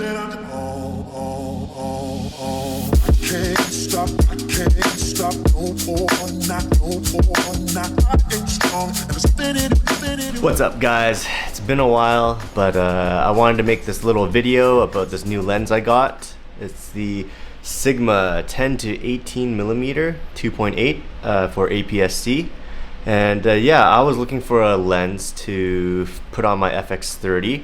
What's up, guys? It's been a while, but I wanted to make this little video about this new lens I got. It's the Sigma 10 to 18 millimeter 2.8 for APS-C. And yeah, I was looking for a lens to put on my FX30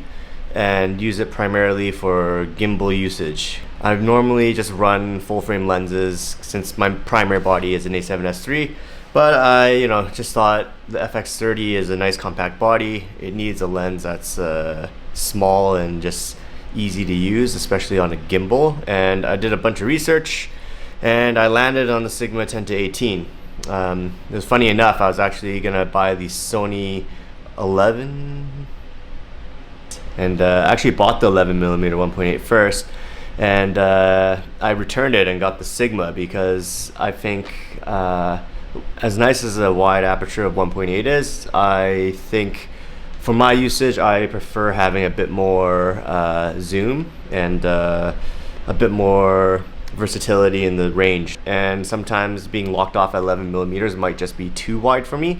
and use it primarily for gimbal usage. I've normally just run full frame lenses since my primary body is an A7S III, but I just thought the FX30 is a nice compact body. It needs a lens that's small and just easy to use, especially on a gimbal. And I did a bunch of research and I landed on the Sigma 10 to 18. It was funny enough, I was actually gonna buy the Sony 11 and actually bought the 11 millimeter 1.8 first, and I returned it and got the Sigma because I think as nice as a wide aperture of 1.8 is, I think for my usage I prefer having a bit more zoom and a bit more versatility in the range, and sometimes being locked off at 11 millimeters might just be too wide for me.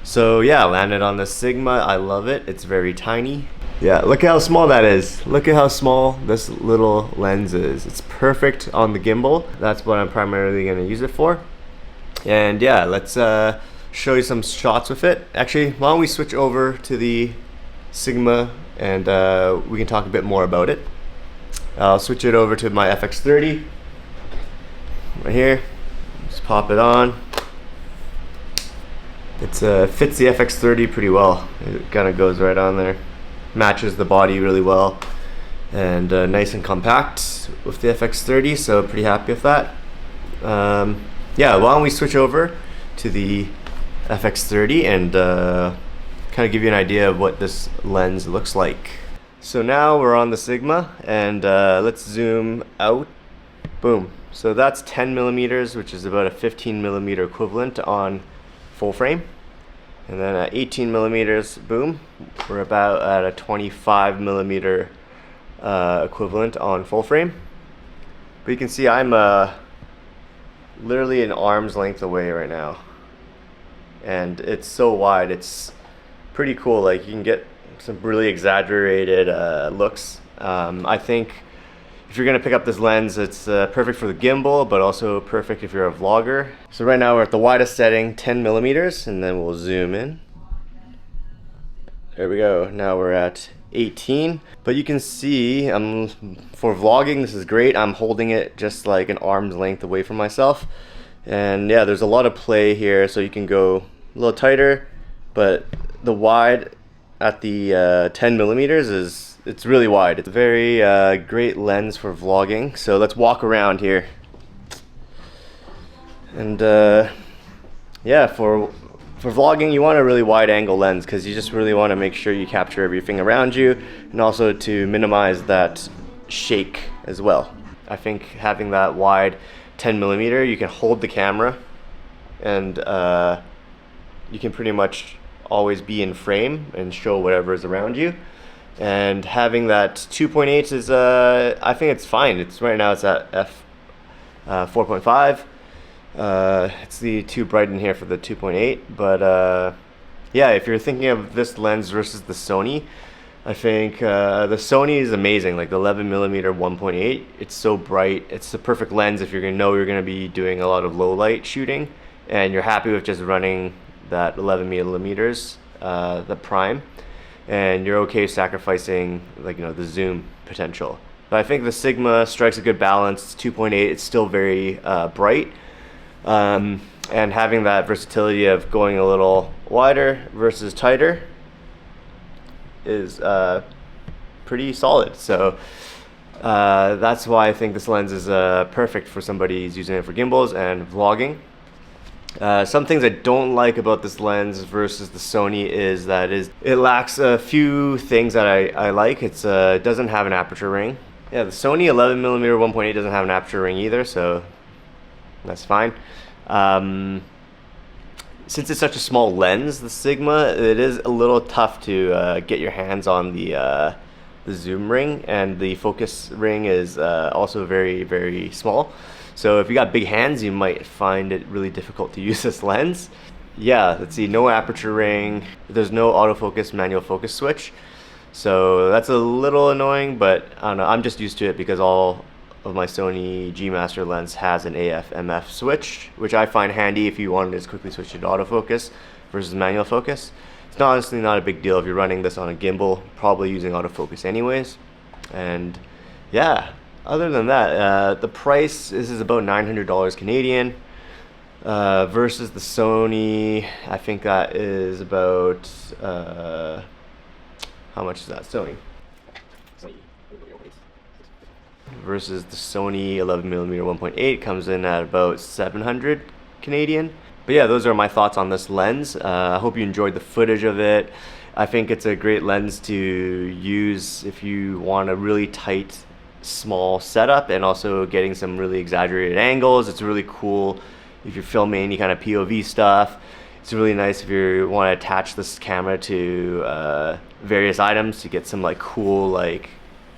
So yeah, I landed on the Sigma. I love it. It's very tiny. Yeah, look at how small that is. Look at how small this little lens is. It's perfect on the gimbal. That's what I'm primarily going to use it for. And yeah, let's show you some shots with it. Actually, why don't we switch over to the Sigma and we can talk a bit more about it. I'll switch it over to my FX30 right here. Just pop it on. It fits the FX30 pretty well. It kind of goes right on there. Matches the body really well, and nice and compact with the FX30, so pretty happy with that. Yeah, why don't we switch over to the FX30 and kind of give you an idea of what this lens looks like. So now we're on the Sigma, and let's zoom out. Boom. So that's 10 millimeters, which is about a 15 millimeter equivalent on full frame. And then at 18 millimeters, boom, we're about at a 25 millimeter equivalent on full frame. But you can see I'm literally an arm's length away right now. And it's so wide, it's pretty cool. Like, you can get some really exaggerated looks. I think if you're gonna pick up this lens, it's perfect for the gimbal, but also perfect if you're a vlogger. So right now we're at the widest setting, 10 millimeters, and then we'll zoom in. There we go. Now we're at 18. But you can see, for vlogging, this is great. I'm holding it just like an arm's length away from myself. And yeah, there's a lot of play here, so you can go a little tighter, but the wide at the 10 millimeters it's really wide. It's a very great lens for vlogging. So let's walk around here. And yeah, for vlogging, you want a really wide angle lens because you just really want to make sure you capture everything around you, and also to minimize that shake as well. I think having that wide 10 millimeter, you can hold the camera and you can pretty much always be in frame and show whatever is around you. And having that 2.8 is I think it's fine. It's right now it's at f 4.5. It's too bright in here for the 2.8, but yeah, if you're thinking of this lens versus the Sony, I think the Sony is amazing. Like the 11 millimeter 1.8, it's so bright. It's the perfect lens if you're you're gonna be doing a lot of low light shooting, and you're happy with just running that 11 millimeters, the prime, and you're okay sacrificing the zoom potential. But I think the Sigma strikes a good balance. It's 2.8. It's still very bright, and having that versatility of going a little wider versus tighter is pretty solid. So that's why I think this lens is perfect for somebody who's using it for gimbals and vlogging. Some things I don't like about this lens versus the Sony is that it lacks a few things that I like. It doesn't have an aperture ring. Yeah, the Sony 11 millimeter 1.8 doesn't have an aperture ring either, so that's fine. Since it's such a small lens, the Sigma, it is a little tough to get your hands on the the zoom ring, and the focus ring is also very, very small. So if you got big hands, you might find it really difficult to use this lens. Yeah, let's see, no aperture ring. There's no autofocus manual focus switch. So that's a little annoying, but I don't know, I'm just used to it because all of my Sony G Master lens has an AF/MF switch, which I find handy if you want to just quickly switch to autofocus versus manual focus. It's honestly not a big deal if you're running this on a gimbal, probably using autofocus anyways. And yeah, other than that, the price, this is about $900 Canadian versus the Sony. I think that is about, how much is that? Sony. Versus the Sony 11mm 1.8 comes in at about 700 Canadian. But yeah, those are my thoughts on this lens. I hope you enjoyed the footage of it. I think it's a great lens to use if you want a really tight, small setup and also getting some really exaggerated angles. It's really cool if you're filming any kind of POV stuff. It's really nice if you want to attach this camera to various items to get some like cool like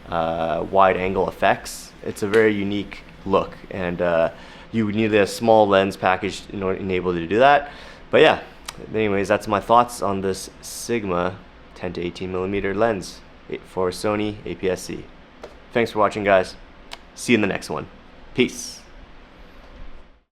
wide angle effects. It's a very unique look, and you would need a small lens package in order to enable you to do that. But yeah, anyways, that's my thoughts on this Sigma 10 to 18mm lens for Sony APS-C. Thanks for watching, guys. See you in the next one. Peace.